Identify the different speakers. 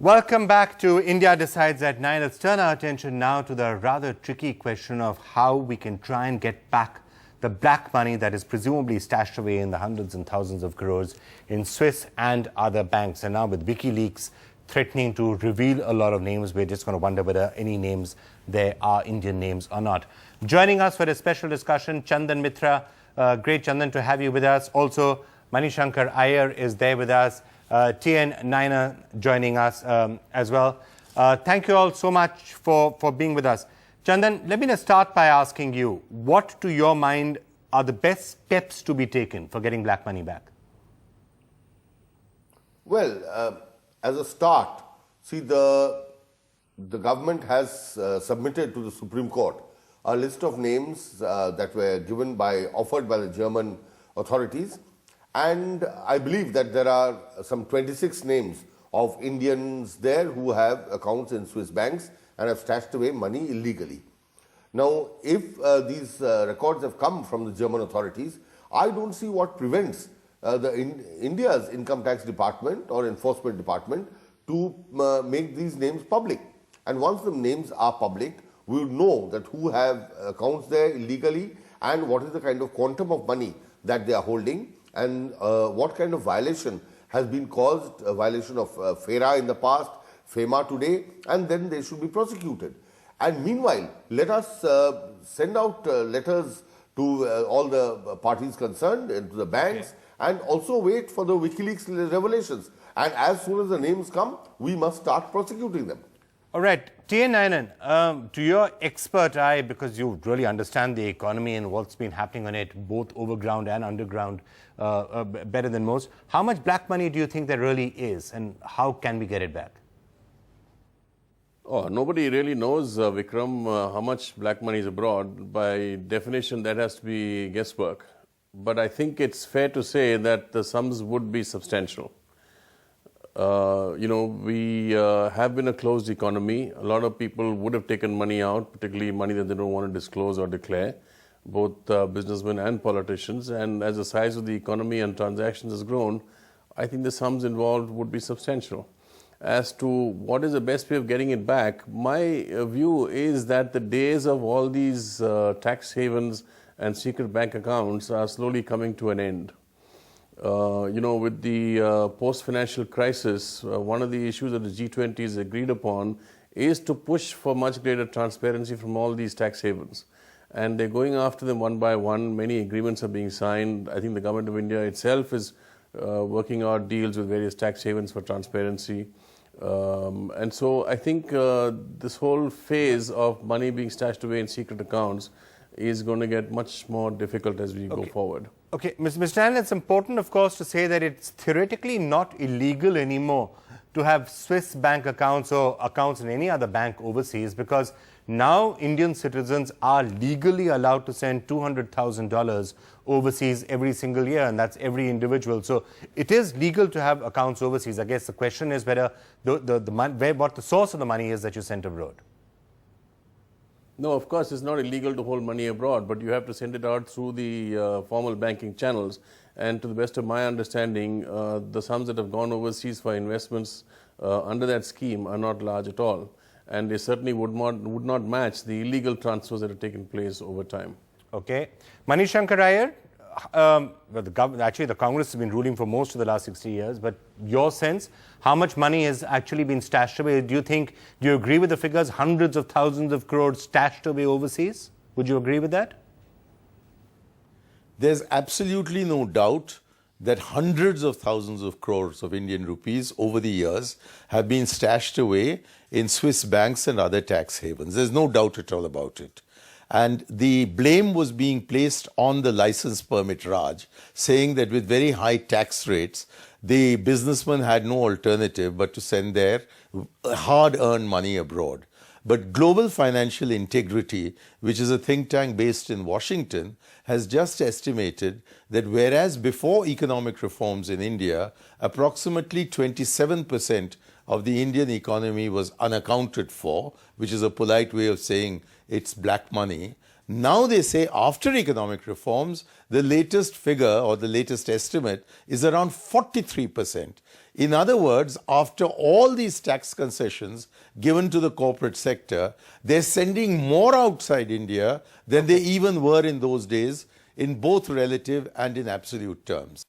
Speaker 1: Welcome back to India Decides at 9. Let's turn our attention now to the rather tricky question of how we can try and get back the black money that is presumably stashed away in the hundreds and thousands of crores in Swiss and other banks. And now with WikiLeaks threatening to reveal a lot of names, we're just going to wonder whether any names there are Indian names or not. Joining us for a special discussion, Chandan Mitra. Great, Chandan, to have you with us. Also, Manishankar Iyer is there with us. TN Naina joining us as well. Thank you all so much for being with us. Chandan, let me just start by asking you, what to your mind are the best steps to be taken for getting black money back?
Speaker 2: Well, as a start, see, the government has submitted to the Supreme Court a list of names that were offered by the German authorities. And I believe that there are some 26 names of Indians there who have accounts in Swiss banks and have stashed away money illegally. Now, if these records have come from the German authorities, I don't see what prevents India's income tax department or enforcement department to make these names public. And once the names are public, we will know that who have accounts there illegally and what is the kind of quantum of money that they are holding, and what kind of violation has been caused, a violation of FERA in the past, FEMA today, and then they should be prosecuted. And meanwhile, let us send out letters to all the parties concerned and to the banks, and also wait for the WikiLeaks revelations. And as soon as the names come, we must start prosecuting them.
Speaker 1: All right, T.N. Nayanan, to your expert eye, because you really understand the economy and what's been happening on it, both overground and underground, better than most, how much black money do you think there really is, and how can we get it back?
Speaker 3: Oh, nobody really knows, Vikram, how much black money is abroad. By definition, that has to be guesswork. But I think it's fair to say that the sums would be substantial. We have been a closed economy. A lot of people would have taken money out, particularly money that they don't want to disclose or declare, both businessmen and politicians. And as the size of the economy and transactions has grown, I think the sums involved would be substantial. As to what is the best way of getting it back, my view is that the days of all these tax havens and secret bank accounts are slowly coming to an end. With the post-financial crisis, one of the issues that the G20 agreed upon is to push for much greater transparency from all these tax havens. And they're going after them one by one. Many agreements are being signed. I think the government of India itself is working out deals with various tax havens for transparency. And so I think this whole phase of money being stashed away in secret accounts is going to get much more difficult as we go forward.
Speaker 1: Okay, Mr. Nayanan, it's important, of course, to say that it's theoretically not illegal anymore to have Swiss bank accounts or accounts in any other bank overseas, because now Indian citizens are legally allowed to send $200,000 overseas every single year, and that's every individual. So it is legal to have accounts overseas. I guess the question is whether what the source of the money is that you sent abroad.
Speaker 3: No, of course, it's not illegal to hold money abroad, but you have to send it out through the formal banking channels. And to the best of my understanding, the sums that have gone overseas for investments under that scheme are not large at all. And they certainly would not match the illegal transfers that have taken place over time.
Speaker 1: Okay. Manishankar Iyer, the Congress has been ruling for most of the last 60 years, but your sense, how much money has actually been stashed away? Do you agree with the figures, hundreds of thousands of crores stashed away overseas? Would you agree with that?
Speaker 4: There's absolutely no doubt that hundreds of thousands of crores of Indian rupees over the years have been stashed away in Swiss banks and other tax havens. There's no doubt at all about it. And the blame was being placed on the license permit Raj, saying that with very high tax rates, the businessmen had no alternative but to send their hard-earned money abroad. But Global Financial Integrity, which is a think tank based in Washington, has just estimated that whereas before economic reforms in India, approximately 27% of the Indian economy was unaccounted for, which is a polite way of saying it's black money. Now they say after economic reforms, the latest figure or the latest estimate is around 43%. In other words, after all these tax concessions given to the corporate sector, they're sending more outside India than they even were in those days, in both relative and in absolute terms.